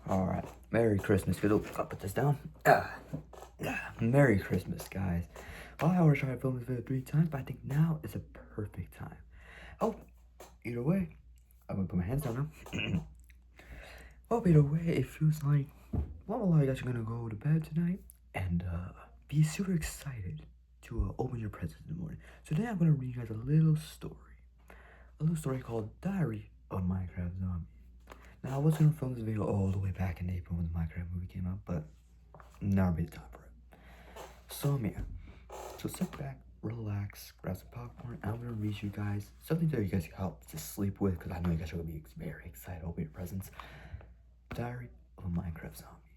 Alright, Merry Christmas. Good. I'll put this down. Merry Christmas, guys. Well, I already tried to film this video 3 times, but I think now is a perfect time. Oh, either way, I'm gonna put my hands down now. Well, either way, it feels like, well, a lot of you guys are gonna go to bed tonight and be super excited to open your presents in the morning. So today I'm gonna read you guys a little story called Diary of Minecraft Zombie. Now, I was gonna film this video all the way back in April when the Minecraft movie came out, but never be the time for it. So, yeah. So sit back, relax, grab some popcorn, and I'm gonna read you guys something that you guys can help to sleep with, because I know you guys are gonna be very excited over your presents. Diary of a Minecraft Zombie.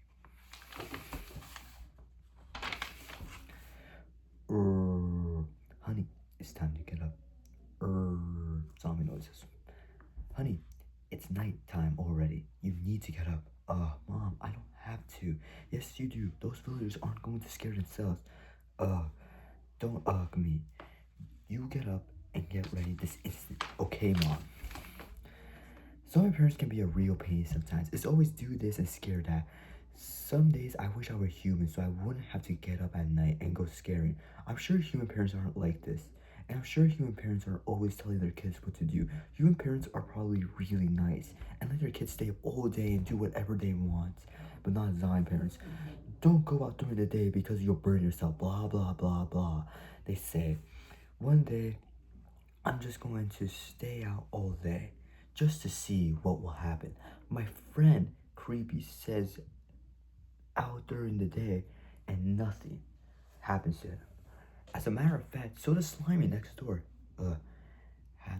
Honey, it's time to get up. Zombie noises. Honey, it's nighttime already. You need to get up. Mom, I don't have to. Yes, you do. Those villagers aren't going to scare themselves. Don't me. You get up and get ready this instant. Okay, Mom. Zombie parents can be a real pain sometimes. It's always do this and scare that. Some days I wish I were human so I wouldn't have to get up at night and go scaring. I'm sure human parents aren't like this. And I'm sure human parents are always telling their kids what to do. Human parents are probably really nice and let their kids stay up all day and do whatever they want. But not zombie parents. Don't go out during the day because you'll burn yourself, blah, blah, blah, blah. They say, one day, I'm just going to stay out all day just to see what will happen. My friend Creepy says out during the day and nothing happens to him. As a matter of fact, so does Slimy next door.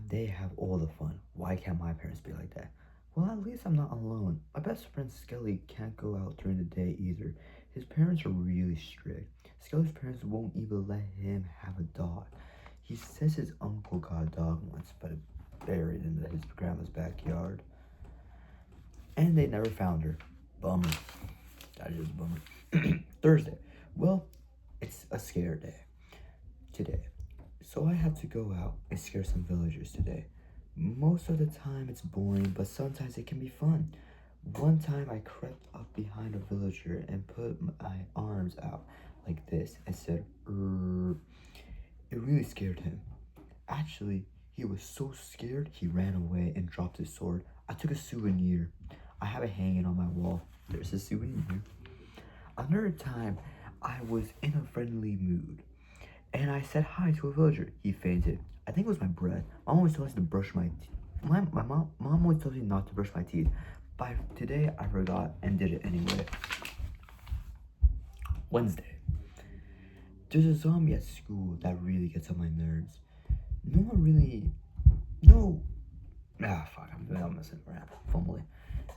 They have all the fun. Why can't my parents be like that? Well, at least I'm not alone. My best friend Skelly can't go out during the day either. His parents are really strict. Skelly's parents won't even let him have a dog. He says his uncle got a dog once, but it buried in his grandma's backyard. And they never found her. Bummer. That is a bummer. Thursday. Well, it's a scare day today. So I have to go out and scare some villagers today. Most of the time it's boring, but sometimes it can be fun. One time I crept up behind a villager and put my arms out like this and said, Rrr. It really scared him. Actually, he was so scared he ran away and dropped his sword. I took a souvenir. I have it hanging on my wall. There's a souvenir. Another time, I was in a friendly mood and I said hi to a villager. He fainted. I think it was my breath. Mom always tells me to brush my teeth. My mom always tells me not to brush my teeth. But today I forgot and did it anyway. Wednesday. There's a zombie at school that really gets on my nerves. I'm messing around. Fumbling.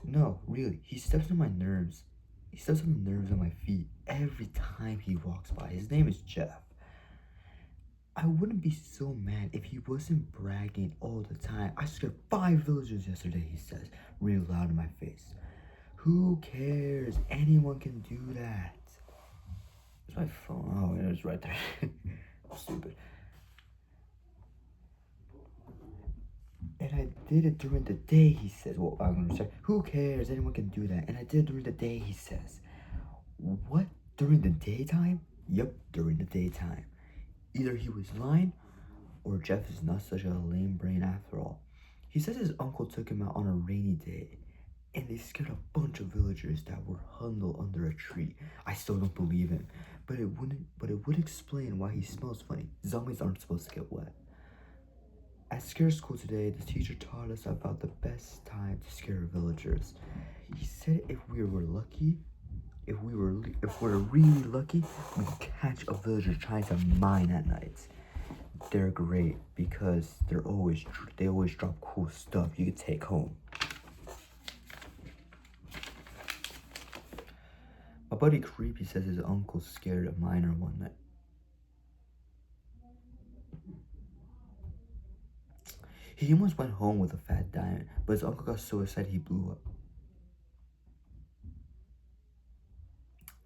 No, really, he steps on my nerves. He steps on the nerves of my feet every time he walks by. His name is Jeff. I wouldn't be so mad if he wasn't bragging all the time. I scared 5 villagers yesterday, he says, real loud in my face. Who cares? Anyone can do that. It's my phone. Oh, it was right there. I'm stupid. And I did it during the day, he says. Well, I'm gonna say, who cares? Anyone can do that. And I did it during the day, he says. What? During the daytime? Yep, during the daytime. Either he was lying, or Jeff is not such a lame brain after all. He says his uncle took him out on a rainy day, and they scared a bunch of villagers that were huddled under a tree. I still don't believe him, but it would explain why he smells funny. Zombies aren't supposed to get wet. At scare school today, the teacher taught us about the best time to scare villagers. He said if we're really lucky, we can catch a villager trying to mine at night. They're great because they always drop cool stuff you can take home. My buddy Creepy says his uncle scared a miner one night. He almost went home with a fat diamond, but his uncle got so excited he blew up.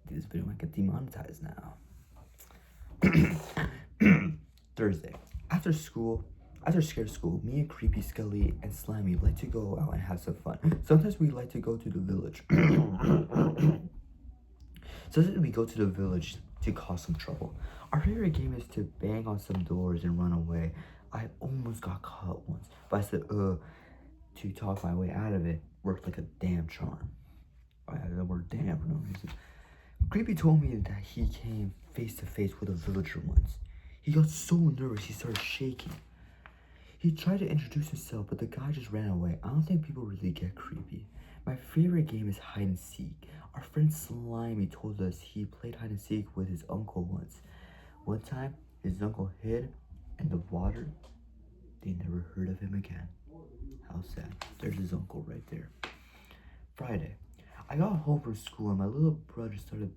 This video might get demonetized now. Thursday. After school, After scared school, me and Creepy Skelly and Slimy like to go out and have some fun. Sometimes we like to go to the village. Sometimes we go to the village to cause some trouble. Our favorite game is to bang on some doors and run away. I almost got caught once, but I said, to talk my way out of it worked like a damn charm. I added the word damn for no reason. Creepy told me that he came face to face with a villager once. He got so nervous he started shaking. He tried to introduce himself, but the guy just ran away. I don't think people really get creepy. My favorite game is hide and seek. Our friend Slimy told us he played hide and seek with his uncle once. One time, his uncle hid in the water. They never heard of him again. How sad. There's his uncle right there. Friday. I got home from school and my little brother started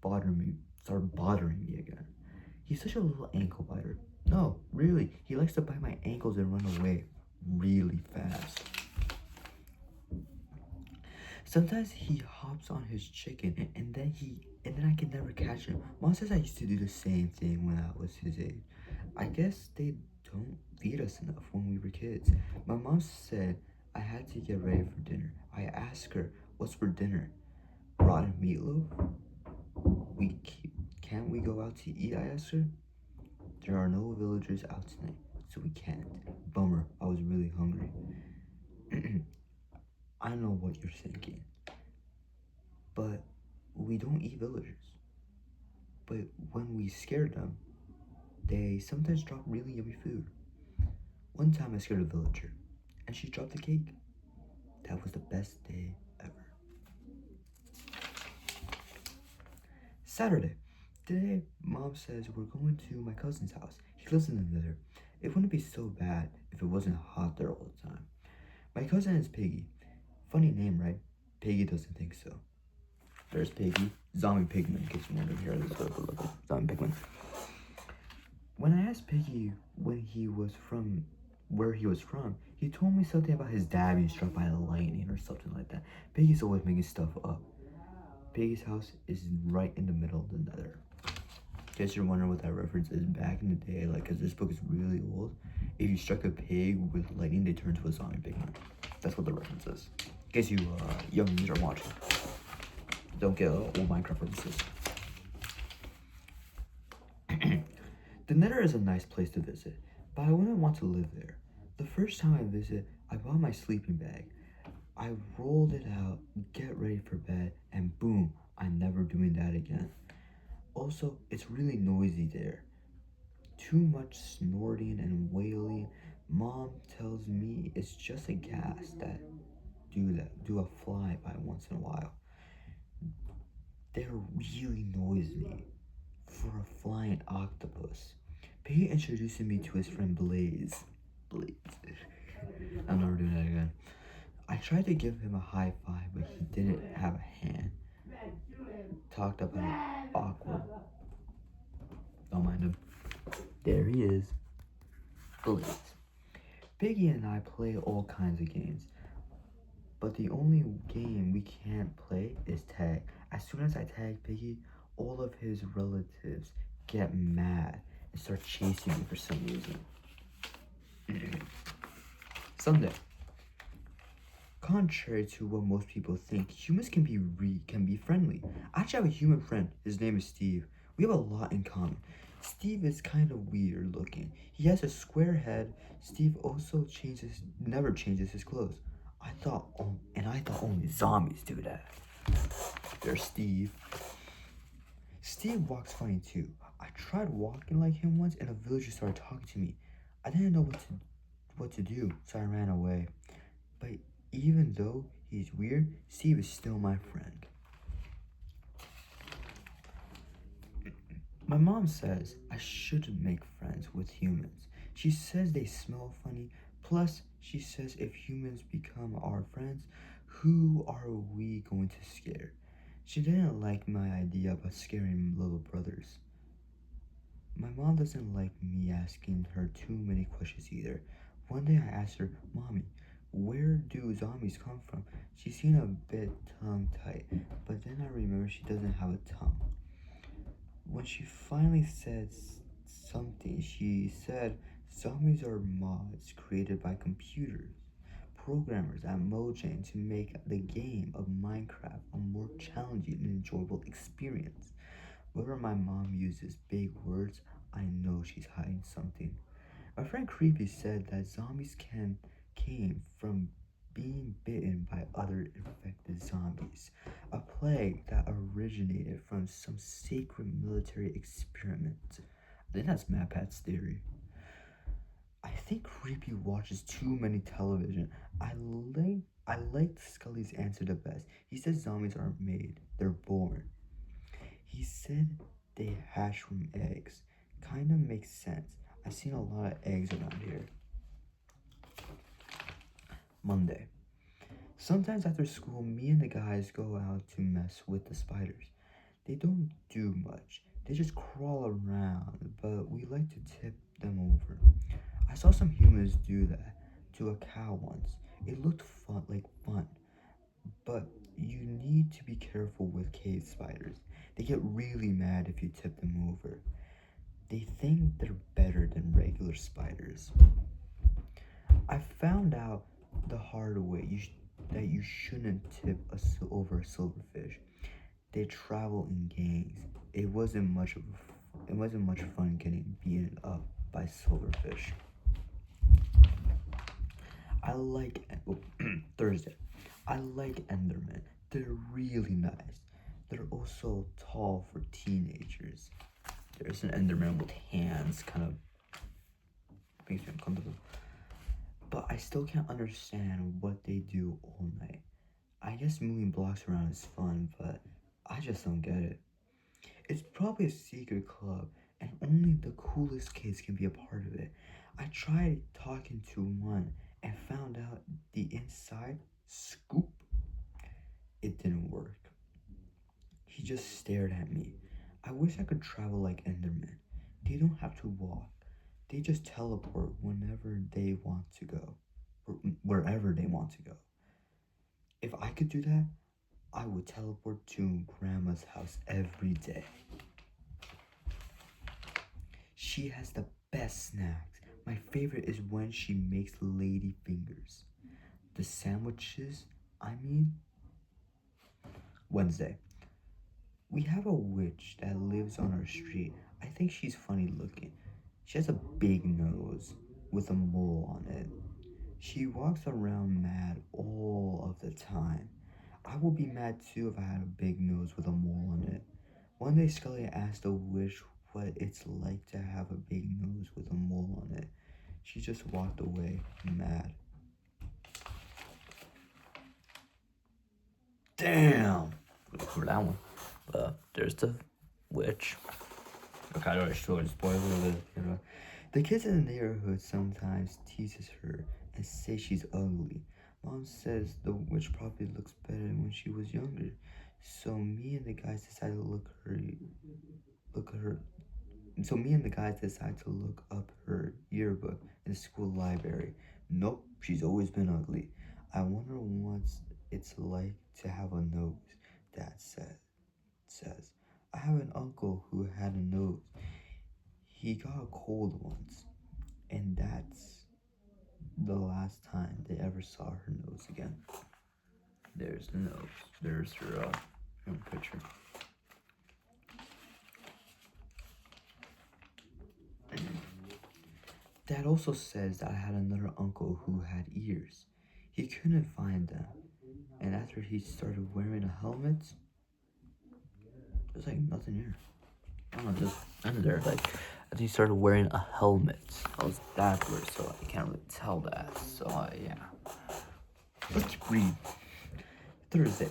bothering me again. He's such a little ankle biter. No, really, he likes to bite my ankles and run away really fast. Sometimes he hops on his chicken and then I can never catch him. Mom says I used to do the same thing when I was his age. I guess they don't feed us enough when we were kids. My mom said I had to get ready for dinner. I asked her, "What's for dinner?" "Rotten meatloaf?" Can't we go out to eat?" I asked her. "There are no villagers out tonight, so we can't." Bummer, I was really hungry. I know what you're thinking, but we don't eat villagers. But when we scared them, they sometimes drop really yummy food. One time I scared a villager, and she dropped a cake. That was the best day ever. Saturday. Today, Mom says we're going to my cousin's house. He lives in the Nether. It wouldn't be so bad if it wasn't hot there all the time. My cousin is Piggy. Funny name, right? Piggy doesn't think so. There's Piggy. Zombie Pigman, in case you wanted to hear this. Zombie Pigman. When I asked Piggy where he was from, he told me something about his dad being struck by lightning or something like that. Piggy's always making stuff up. Piggy's house is right in the middle of the Nether. In case you're wondering what that reference is, back in the day, because this book is really old, if you struck a pig with lightning, they turn to a zombie pigman. That's what the reference is. In case you youngins are watching. Don't get old Minecraft references. The Nether is a nice place to visit, but I wouldn't want to live there. The first time I visit, I bought my sleeping bag. I rolled it out, get ready for bed, and boom, I'm never doing that again. Also, it's really noisy there. Too much snorting and wailing. Mom tells me it's just a gas that do a flyby once in a while. They're really noisy for a flying octopus. Piggy introducing me to his friend Blaze. I'm never doing that again. I tried to give him a high five, but he didn't have a hand. Talked about awkward. Don't mind him. There he is. Blaze. Piggy and I play all kinds of games, but the only game we can't play is tag. As soon as I tag Piggy, all of his relatives get mad and start chasing me for some reason. Sunday. Contrary to what most people think, humans can be friendly. I actually have a human friend. His name is Steve. We have a lot in common. Steve is kind of weird looking. He has a square head. Steve also never changes his clothes. I thought only zombies do that. There's Steve. Steve walks funny too. I tried walking like him once and a villager started talking to me. I didn't know what to do, so I ran away. But even though he's weird, Steve is still my friend. My mom says I shouldn't make friends with humans. She says they smell funny. Plus, she says if humans become our friends, who are we going to scare? She didn't like my idea about scaring little brothers. My mom doesn't like me asking her too many questions either. One day I asked her, "Mommy, where do zombies come from?" She seemed a bit tongue-tied, but then I remember she doesn't have a tongue. When she finally said something, she said Zombies are mods created by computers, programmers at Mojang to make the game of Minecraft a more challenging and enjoyable experience. Whenever my mom uses big words, I know she's hiding something. My friend Creepy said that zombies came from being bitten by other infected zombies, a plague that originated from some sacred military experiment. I think that's MatPat's theory. I think Creepy watches too many television. I liked Scully's answer the best. He said zombies aren't made, they're born. He said they hatch from eggs. Kinda makes sense. I've seen a lot of eggs around here. Monday. Sometimes after school, me and the guys go out to mess with the spiders. They don't do much. They just crawl around, but we like to tip them over. I saw some humans do that to a cow once. It looked fun, but you need to be careful with cave spiders. They get really mad if you tip them over. They think they're better than regular spiders. I found out the hard way that you shouldn't tip over a silverfish. They travel in gangs. It wasn't much fun getting beaten up by silverfish. I like Thursday. I like Enderman. They're really nice. They're also tall for teenagers. There's an Enderman with hands, kind of makes me uncomfortable. But I still can't understand what they do all night. I guess moving blocks around is fun, but I just don't get it. It's probably a secret club, and only the coolest kids can be a part of it. I tried talking to one and found out the inside scoop. It didn't work. He just stared at me. I wish I could travel like Enderman. They don't have to walk. They just teleport whenever they want to go, or wherever they want to go. If I could do that, I would teleport to Grandma's house every day. She has the best snacks. My favorite is when she makes lady fingers. The sandwiches, I mean. Wednesday. We have a witch that lives on our street. I think she's funny looking. She has a big nose with a mole on it. She walks around mad all of the time. I would be mad too if I had a big nose with a mole on it. One day Scully asked the witch what it's like to have a big nose with a mole on it. She just walked away mad. Damn! For that one. There's the witch. Okay, I already showed spoiler alert. The kids in the neighborhood sometimes teases her and say she's ugly. Mom says the witch probably looks better when she was younger. So me and the guys decide to look at her. So me and the guys decide to look up her yearbook in the school library. Nope, she's always been ugly. I wonder what it's like to have a nose. Dad says, I have an uncle who had a nose. He got a cold once, and that's the last time they ever saw her nose again. There's the nose. There's her picture. Dad also says that I had another uncle who had ears. He couldn't find them, and after he started wearing a helmet, there's like nothing here. I don't know, just under there. Like, as he started wearing a helmet, I was backwards, so I can't really tell that. So yeah. Let's read. Thursday.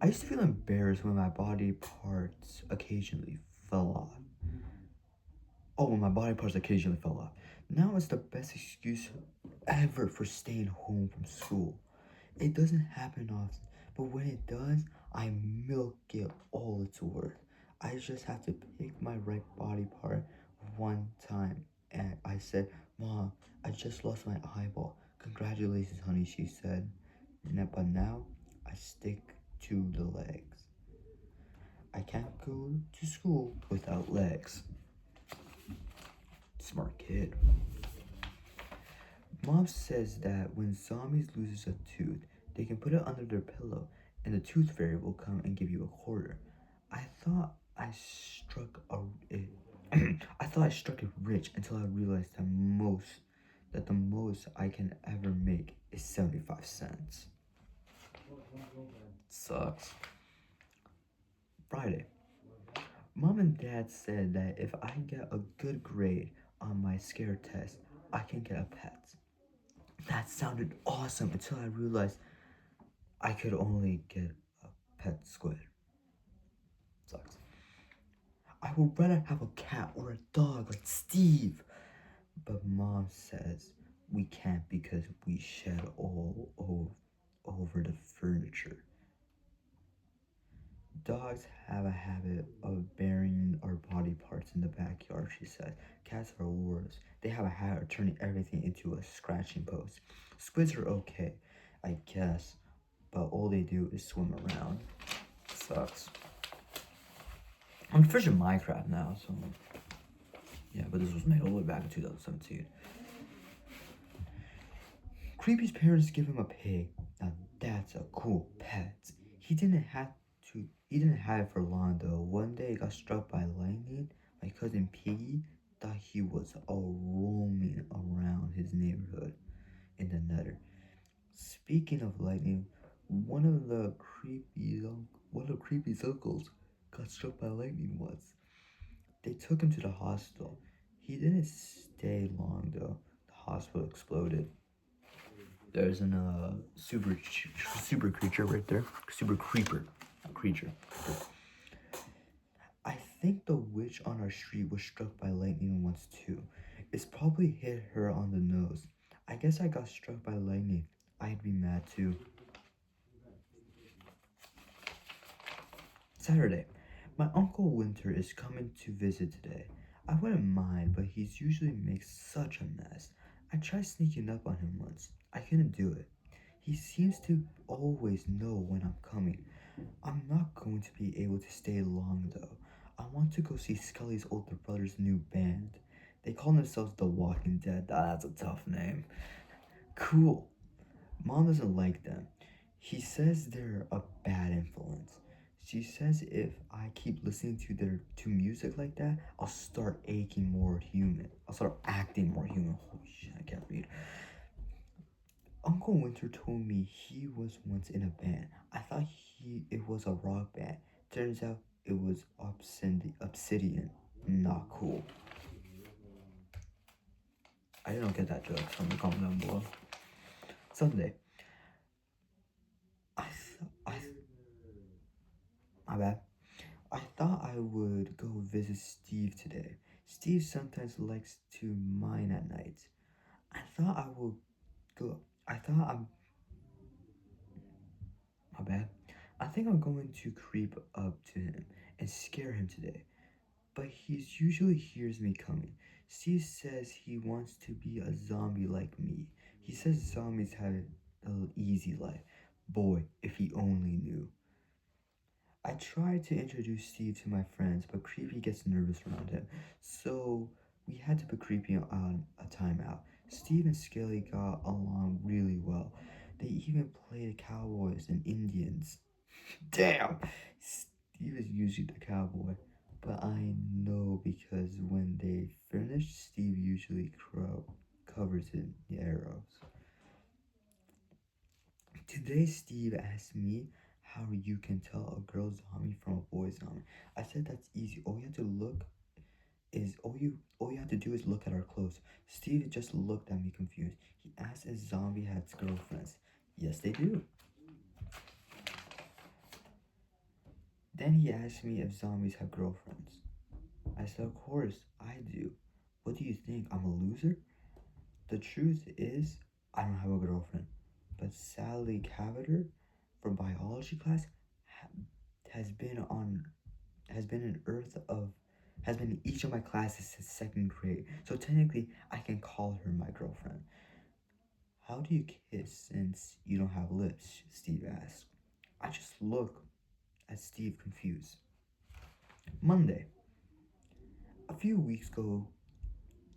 I used to feel embarrassed when my body parts occasionally fell off. Oh, when my body parts occasionally fell off. Now it's the best excuse ever for staying home from school. It doesn't happen often, but when it does, I milk it all it's worth. I just have to pick my right body part one time, and I said, Mom, I just lost my eyeball. Congratulations, honey, she said. But now I stick to the legs. I can't go to school without legs. Smart kid. Mom says that when zombies loses a tooth, they can put it under their pillow and the tooth fairy will come and give you a quarter. I thought I struck it. I thought I struck it rich until I realized that the most I can ever make is 75 cents. Sucks. Friday. Mom and Dad said that if I get a good grade on my scare test, I can get a pet. That sounded awesome until I realized I could only get a pet squid. Sucks. I would rather have a cat or a dog like Steve. But Mom says we can't because we shed over the furniture. Dogs have a habit of burying our body parts in the backyard, she said. Cats are worse. They have a habit of turning everything into a scratching post. Squids are okay, I guess, but all they do is swim around. Sucks. I'm fishing Minecraft now, so yeah, but this was made all the way back in 2017. Creepy's parents give him a pig. Now that's a cool pet. He didn't have he didn't have it for long though. One day he got struck by lightning. My cousin Piggy thought he was all roaming around his neighborhood in the nether. Speaking of lightning, one of creepy's uncles got struck by lightning once. They took him to the hospital. He didn't stay long though. The hospital exploded. There's an super creature right there. Super creeper. Creature. I think the witch on our street was struck by lightning once too. It's probably hit her on the nose. I guess I got struck by lightning. I'd be mad too. Saturday. My Uncle Winter is coming to visit today. I wouldn't mind, but he usually makes such a mess. I tried sneaking up on him once. I couldn't do it. He seems to always know when I'm coming. I'm not going to be able to stay long though. I want to go see Scully's older brother's new band. They call themselves The Walking Dead. That's a tough name. Cool. Mom doesn't like them. He says they're a bad influence. She says if I keep listening to music like that, I'll start aching more human. I'll start acting more human. Holy shit, I can't read. Uncle Winter told me he was once in a band. I thought it was a rock band. Turns out it was Obsidian. Not cool. I don't get that joke, so I'm gonna comment down below. Sunday. My bad. I thought I would go visit Steve today. Steve sometimes likes to mine at night. I thought I would go. I thought I'm. My bad. I think I'm going to creep up to him and scare him today. But he usually hears me coming. Steve says he wants to be a zombie like me. He says zombies have an easy life. Boy, if he only knew. I tried to introduce Steve to my friends, but Creepy gets nervous around him. So we had to put Creepy on a timeout. Steve and Skelly got along really well. They even played cowboys and Indians. Damn! Steve is usually the cowboy. But I know because when they finish, Steve usually covers it in the arrows. Today, Steve asked me how you can tell a girl zombie from a boy zombie. I said that's easy. All you have to do is look at our clothes. Steve just looked at me confused. He asked if zombie has girlfriends. Yes, they do. Then he asked me if zombies have girlfriends. I said, of course, I do. What do you think? I'm a loser? The truth is, I don't have a girlfriend. But Sally Cavender from biology class has been in each of my classes since second grade. So technically, I can call her my girlfriend. How do you kiss since you don't have lips? Steve asked. I just look at Steve confused. Monday. A few weeks ago,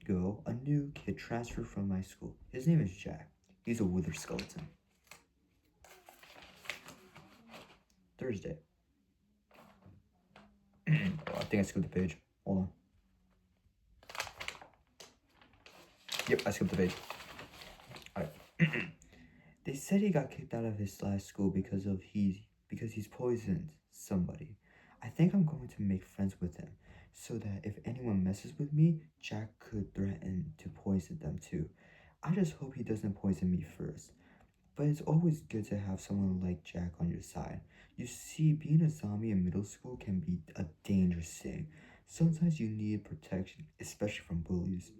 ago, a new kid transferred from my school. His name is Jack. He's a wither skeleton. Thursday. Oh, I think I skipped the page. Hold on. Yep, I skipped the page. Alright. They said he got kicked out of his last school because he's poisoned somebody. I think I'm going to make friends with him so that if anyone messes with me, Jack could threaten to poison them too. I just hope he doesn't poison me first. But it's always good to have someone like Jack on your side. You see, being a zombie in middle school can be a dangerous thing. Sometimes you need protection, especially from bullies.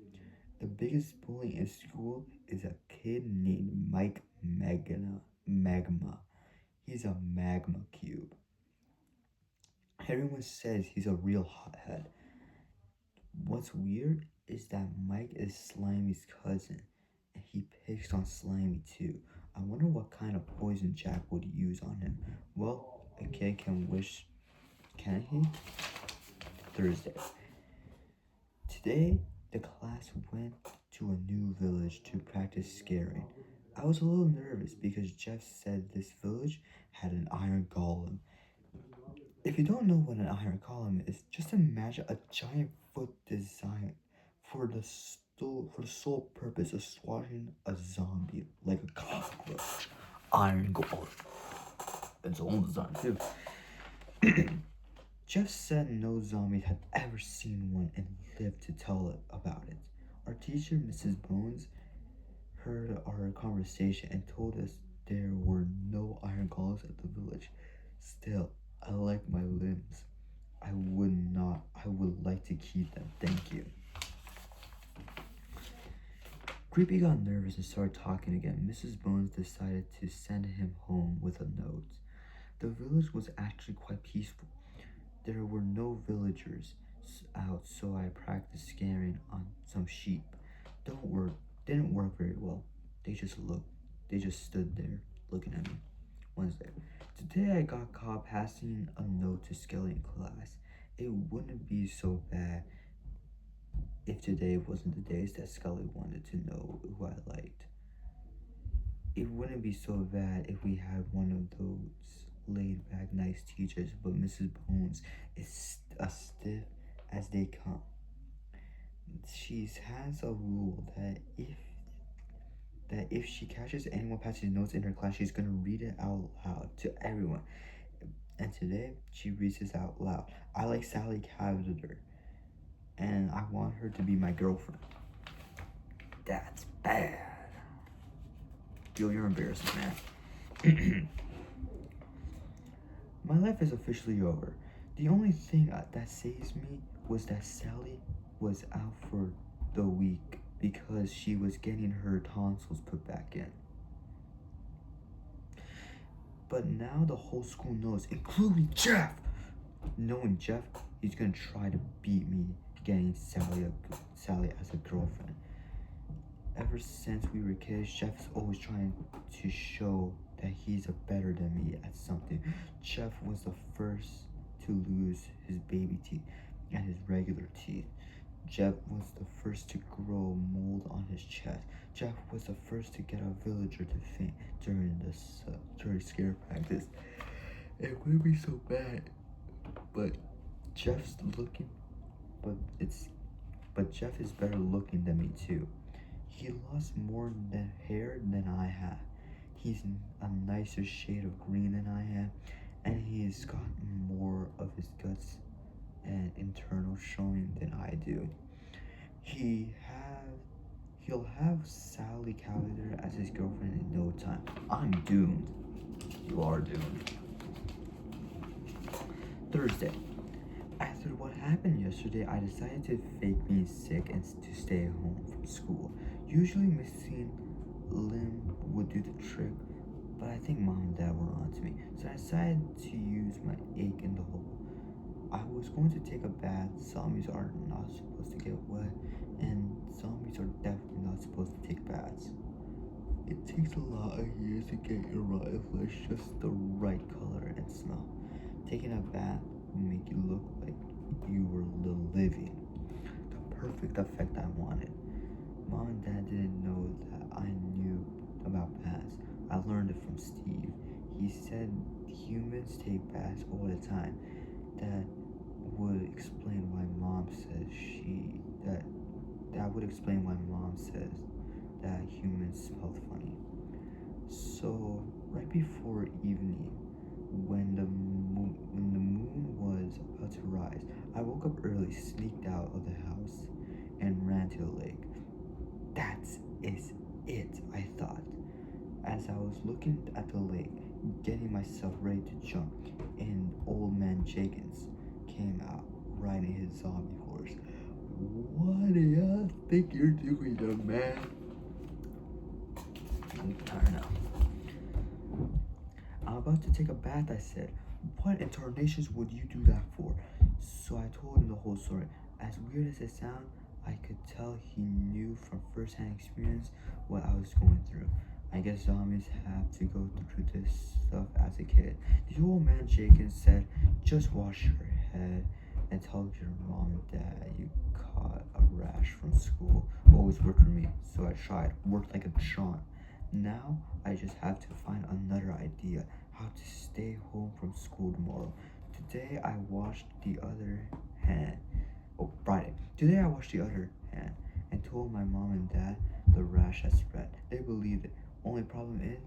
The biggest bully in school is a kid named Mike Magma. He's a magma cube. Everyone says he's a real hothead. What's weird is that Mike is Slimy's cousin, and he picks on Slimy too. I wonder what kind of poison Jack would use on him. Well, a kid can wish, can he? Thursday. Today, the class went to a new village to practice scaring. I was a little nervous because Jeff said this village had an iron golem. If you don't know what an iron golem is, just imagine a giant foot design for the sole purpose of swatting a zombie like a cockroach. Iron golem. It's own design too. Jeff said no zombie had ever seen one and lived to tell it about it. Our teacher, Mrs. Bones, heard our conversation and told us there were no iron golems at the village. Still, I like my limbs. I would like to keep them. Thank you. Creepy got nervous and started talking again. Mrs. Bones decided to send him home with a note. The village was actually quite peaceful. There were no villagers out, so I practiced scaring on some sheep. Didn't work very well. They just stood there looking at me. Wednesday. Today I got caught passing a note to Skelly in class. It wouldn't be so bad if today wasn't the days that Scully wanted to know who I liked. It wouldn't be so bad if we had one of those laid back nice teachers, but Mrs. Bones is as stiff as they come. She has a rule that if she catches anyone passing notes in her class, she's gonna read it out loud to everyone. And today she reads this out loud. I like Sally Cavender, and I want her to be my girlfriend. That's bad. Yo, you're embarrassing, man. My life is officially over. The only thing that saves me was that Sally was out for the week because she was getting her tonsils put back in. But now the whole school knows, including Jeff. Knowing Jeff, he's gonna try to beat me getting Sally as a girlfriend. Ever since we were kids, Jeff's always trying to show that he's better than me at something. Jeff was the first to lose his baby teeth and his regular teeth. Jeff was the first to grow mold on his chest. Jeff was the first to get a villager to faint during scare practice. It would be so bad, but Jeff's looking, but Jeff is better looking than me too. He lost more hair than I have. He's a nicer shade of green than I am, and he's got more of his guts and internal showing than I do. He'll have Sally Cavender as his girlfriend in no time. I'm doomed. You are doomed. Thursday. After what happened yesterday, I decided to fake being sick and to stay home from school. Usually missing limb would do the trick, but I think mom and dad were on to me, so I decided to use my ache in the hole. I was going to take a bath. Zombies are not supposed to get wet, and zombies are definitely not supposed to take baths. It takes a lot of years to get your rotten flesh just the right color and smell. Taking a bath will make you look like you were living. The perfect effect I wanted. Mom and Dad didn't know that I knew about baths. I learned it from Steve. He said humans take baths all the time. That would explain why Mom says that would explain why Mom says that humans smelled funny. So right before evening, when the moon was about to rise, I woke up early, sneaked out of the house, and ran to the lake. That is it, I thought, as I was looking at the lake, getting myself ready to jump, and old man Jenkins came out riding his zombie horse. What do you think you're doing, young man? I'm tired now. I'm about to take a bath, I said. What in tarnations would you do that for? So I told him the whole story. As weird as it sounded, I could tell he knew from first-hand experience what I was going through. I guess zombies have to go through this stuff as a kid. The old man Jenkins said, just wash your head and tell your mom and dad you caught a rash from school. Always worked for me, so I tried. Worked like a charm. Now I just have to find another idea how to stay home from school tomorrow. Today I washed the other hand. Oh, Friday. Today I washed the other hand and told my mom and dad the rash had spread. They believed it. Only problem is,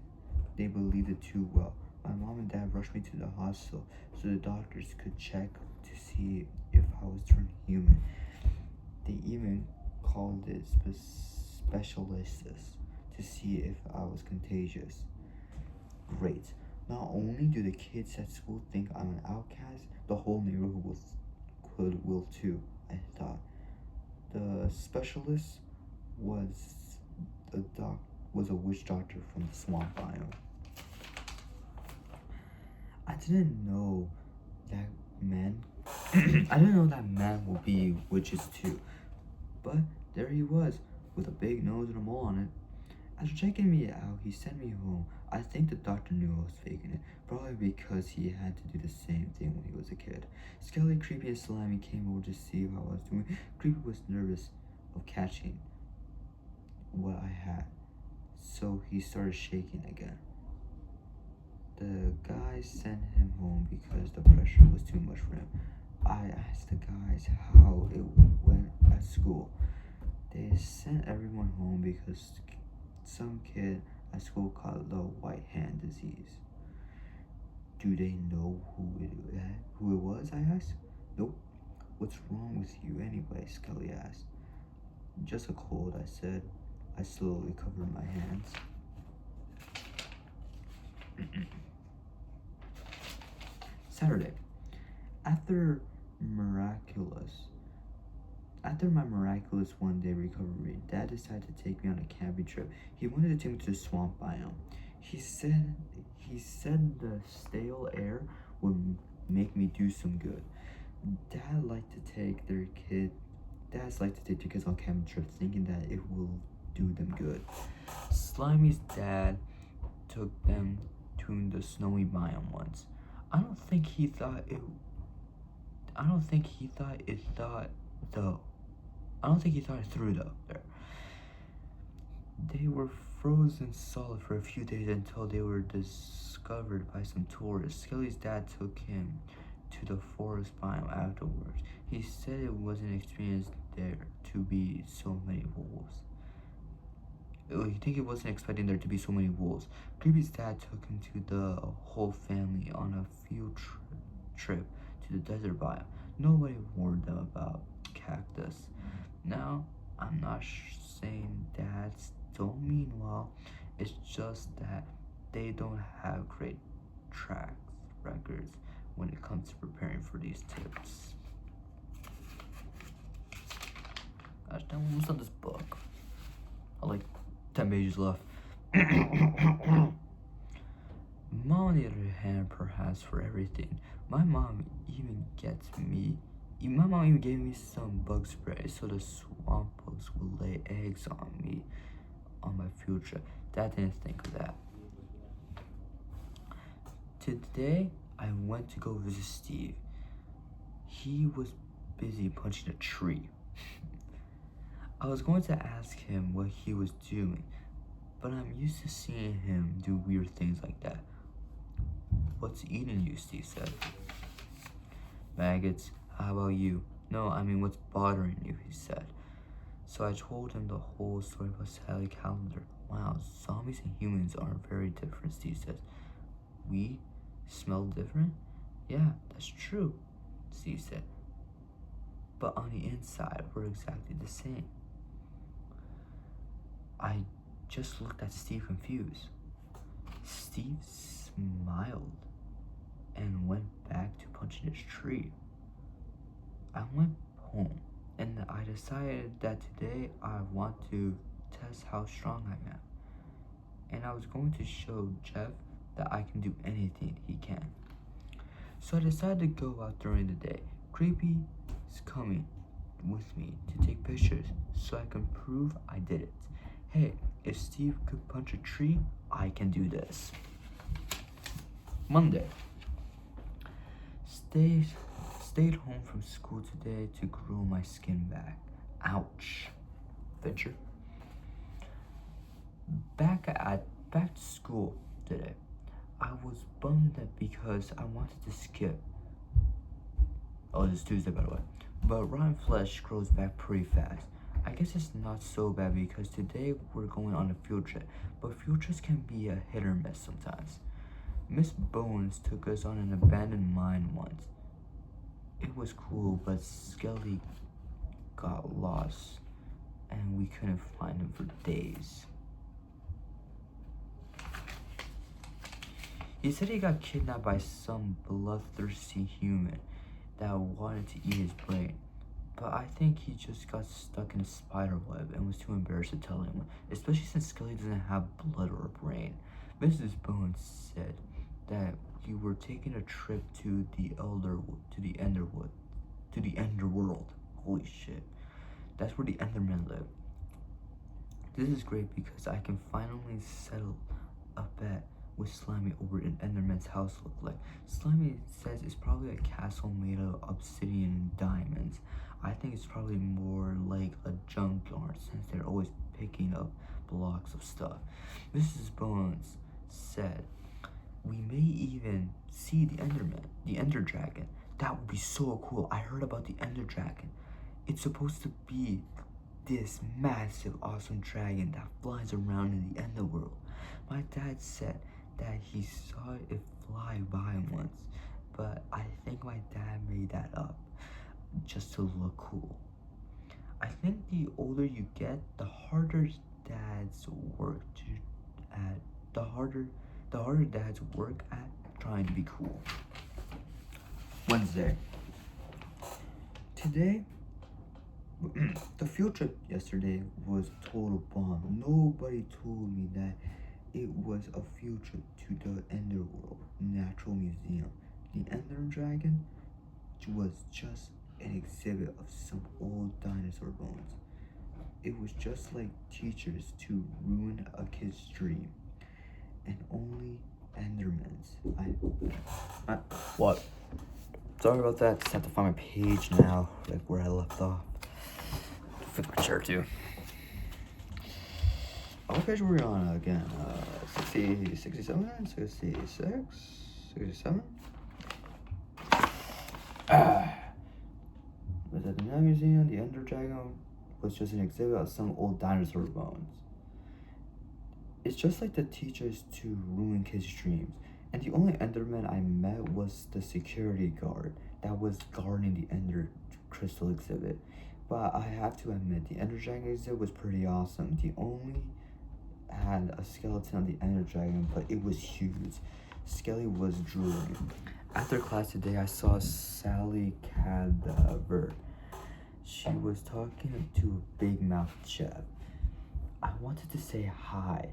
they believed it too well. My mom and dad rushed me to the hospital so the doctors could check to see if I was turned human. They even called it specialists to see if I was contagious. Great. Not only do the kids at school think I'm an outcast, the whole neighborhood will too, I thought. The specialist was a witch doctor from the swamp biome. I didn't know that men will be witches too. But there he was, with a big nose and a mole on it. After checking me out, he sent me home. I think the doctor knew I was faking it, probably because he had to do the same thing when he was a kid. Skelly, Creepy, and Slimy came over to see how I was doing. Creepy was nervous of catching what I had, so he started shaking again. The guys sent him home because the pressure was too much for him. I asked the guys how it went at school. They sent everyone home because some kid at school caught the white hand disease. Do they know who it was? I asked. Nope. What's wrong with you anyway? Skelly asked. Just a cold, I said. I slowly covered my hands. Saturday. After my miraculous one-day recovery, Dad decided to take me on a camping trip. He wanted to take me to the swamp biome. He said the stale air would make me do some good. Dads like to take their kids on camping trips, thinking that it will do them good. Slimy's dad took them to the snowy biome once. I don't think he thought it through though. They were frozen solid for a few days until they were discovered by some tourists. Skelly's dad took him to the forest biome afterwards. He said it was an experience there to be so many wolves. I think he wasn't expecting there to be so many wolves. Creepy's dad took him to the whole family on a field trip to the desert biome. Nobody warned them about cactus. Now, I'm not saying dads don't mean well. It's just that they don't have great track records when it comes to preparing for these tips. Gosh, I'm almost done this book. I like 10 pages left. Mom, on the other hand, perhaps for everything. My mom even gave me some bug spray so the swamp bugs would lay eggs on me on my field trip. Dad didn't think of that. Today, I went to go visit Steve. He was busy punching a tree. I was going to ask him what he was doing, but I'm used to seeing him do weird things like that. What's eating you? Steve said. Maggots. How about you? No, I mean, what's bothering you? He said. So I told him the whole story about Sally Calendar. Wow, zombies and humans are very different, Steve says. We smell different? Yeah, that's true, Steve said. But on the inside, we're exactly the same. I just looked at Steve confused. Steve smiled and went back to punching his tree. I went home and I decided that today I want to test how strong I am. And I was going to show Jeff that I can do anything he can. So I decided to go out during the day. Creepy is coming with me to take pictures so I can prove I did it. Hey, if Steve could punch a tree, I can do this. Monday. Stayed home from school today to grow my skin back. Ouch. Venture. Back to school today. I was bummed that because I wanted to skip. Oh, this is Tuesday, by the way. But rotten flesh grows back pretty fast. I guess it's not so bad because today we're going on a field trip, but field trips can be a hit or miss sometimes. Miss Bones took us on an abandoned mine once. It was cool, but Skelly got lost and we couldn't find him for days. He said he got kidnapped by some bloodthirsty human that wanted to eat his brain. But I think he just got stuck in a spider web and was too embarrassed to tell anyone, especially since Skelly doesn't have blood or a brain. Mrs. Bones said that we were taking a trip to the Enderworld. Holy shit. That's where the Endermen live. This is great because I can finally settle a bet with Slimy over an Enderman's house look like. Slimy says it's probably a castle made of obsidian and diamonds. I think it's probably more like a junkyard since they're always picking up blocks of stuff. Mrs. Bones said we may even see the Enderman, the Ender Dragon. That would be so cool. I heard about the Ender Dragon. It's supposed to be this massive, awesome dragon that flies around in the Enderworld. My dad said that he saw it fly by once, but I think my dad made that up just to look cool. I think the older you get, the harder dads work at trying to be cool. Wednesday. Today, the field trip yesterday was a total bomb. Nobody told me that it was a field trip to the Enderworld Natural Museum. The Ender Dragon was just an exhibit of some old dinosaur bones. It was just like teachers to ruin a kid's dream. And only Endermans. What? Sorry about that. Just have to find my page now, like where I left off. Flip my chair too. What page were we on again? 60, 67, 66, 67? Was at the Natural Museum, the Ender Dragon was just an exhibit of some old dinosaur bones. It's just like the teachers to ruin kids' dreams. And the only Enderman I met was the security guard that was guarding the Ender Crystal exhibit. But I have to admit, the Ender Dragon exhibit was pretty awesome. The only had a skeleton of the Ender Dragon, but it was huge. Skelly was drooling. After class today, I saw Sally Cadaver. She was talking to a big mouth Jeff. I wanted to say hi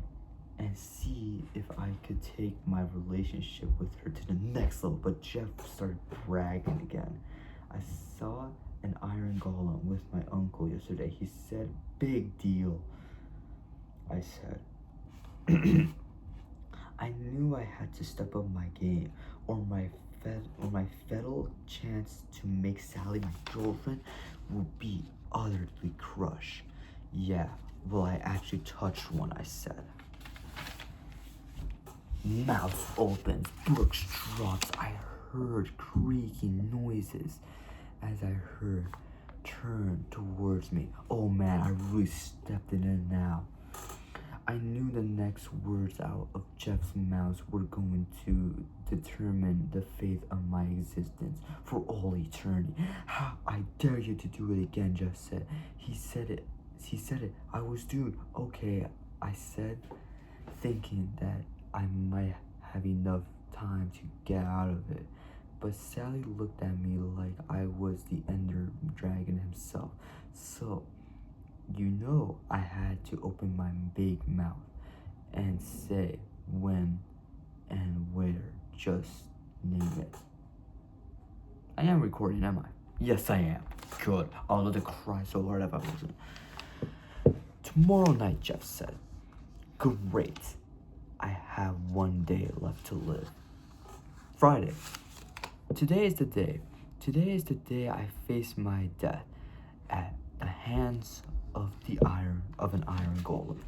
and see if I could take my relationship with her to the next level, but Jeff started bragging again. I saw an iron golem with my uncle yesterday. He said, big deal. I said, I knew I had to step up my game, or my fatal chance to make Sally my girlfriend would be utterly crushed. Yeah, well, I actually touched one, I said. Mouth opens, Brooks drops. I heard creaking noises as I heard turn towards me. Oh man, I really stepped in it now. I knew the next words out of Jeff's mouth were going to determine the fate of my existence for all eternity. I dare you to do it again, Jeff said. He said it. I was doomed. Okay, I said, thinking that I might have enough time to get out of it. But Sally looked at me like I was the Ender Dragon himself. So, you know, I had to open my big mouth and say when and where. Just name it. I am recording, am I? Yes, I am. Good. I'll let it cry so hard if I wasn't. Tomorrow night, Jeff said. Great. I have one day left to live. Friday. Today is the day. Today is the day I face my death at the hands of an iron golem.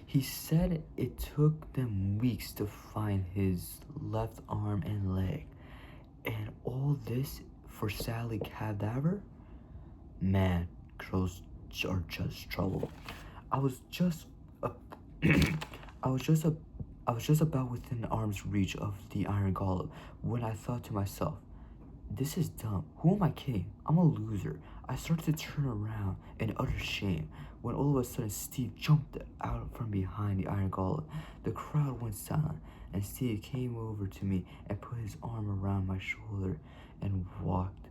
He said it took them weeks to find his left arm and leg. And all this for Sally Cadaver? Man, girls are just trouble. I was just about within arm's reach of the iron golem when I thought to myself, this is dumb. Who am I kidding? I'm a loser. I started to turn around in utter shame when all of a sudden Steve jumped out from behind the iron golem. The crowd went silent, and Steve came over to me and put his arm around my shoulder and walked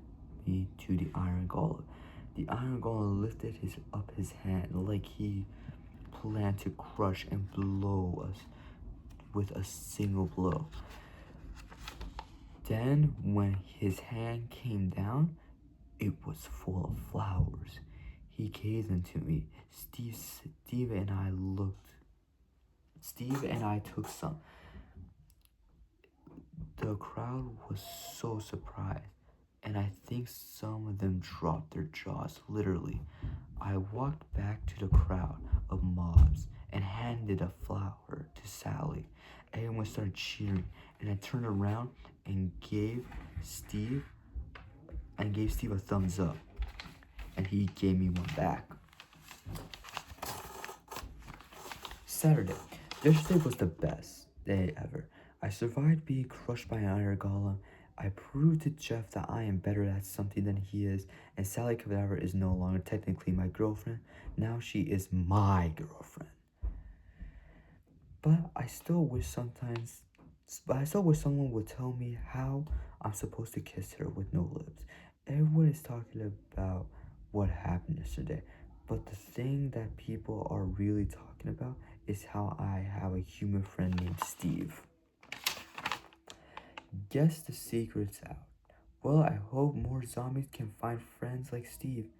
me to the iron golem. The iron golem lifted up his hand like he planned to crush and blow us with a single blow. Then, when his hand came down, it was full of flowers. He gave them to me. Steve and I took some. The crowd was so surprised, and I think some of them dropped their jaws, literally. I walked back to the crowd of mobs and handed a flower to Sally. Everyone started cheering, and I turned around and gave Steve a thumbs up, and he gave me one back. Saturday. Yesterday was the best day ever. I survived being crushed by an iron golem. I proved to Jeff that I am better at something than he is, and Sally Cadaver is no longer technically my girlfriend. Now she is my girlfriend. But I still wish someone would tell me how I'm supposed to kiss her with no lips. Everyone is talking about what happened yesterday, but the thing that people are really talking about is how I have a human friend named Steve. Guess the secret's out. Well, I hope more zombies can find friends like Steve.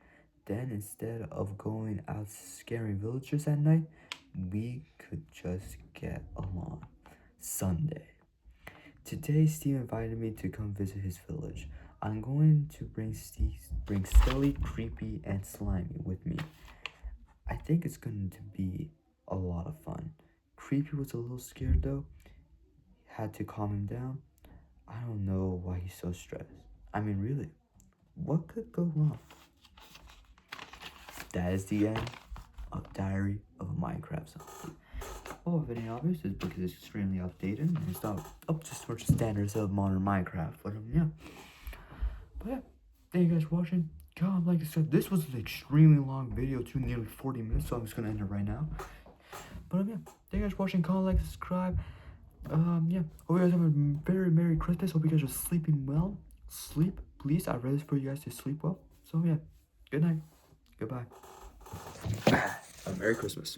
Then instead of going out scaring villagers at night, we could just get along. Sunday. Today, Steve invited me to come visit his village. I'm going to bring Skelly, Creepy, and Slimy with me. I think it's going to be a lot of fun. Creepy was a little scared though. Had to calm him down. I don't know why he's so stressed. I mean, really, what could go wrong? That is the end of Diary of a Minecraft Zombie. Oh, if it ain't obvious, it's because it's extremely outdated and it's not up to sort of standards of modern Minecraft. But yeah. Thank you guys for watching. God, like I said, this was an extremely long video too, nearly 40 minutes, so I'm just gonna end it right now. But yeah, thank you guys for watching. Comment, like, subscribe. Yeah. Hope you guys have a very Merry Christmas. Hope you guys are sleeping well. Sleep, please. I'd rather for you guys to sleep well. So yeah, good night. Goodbye. Merry Christmas.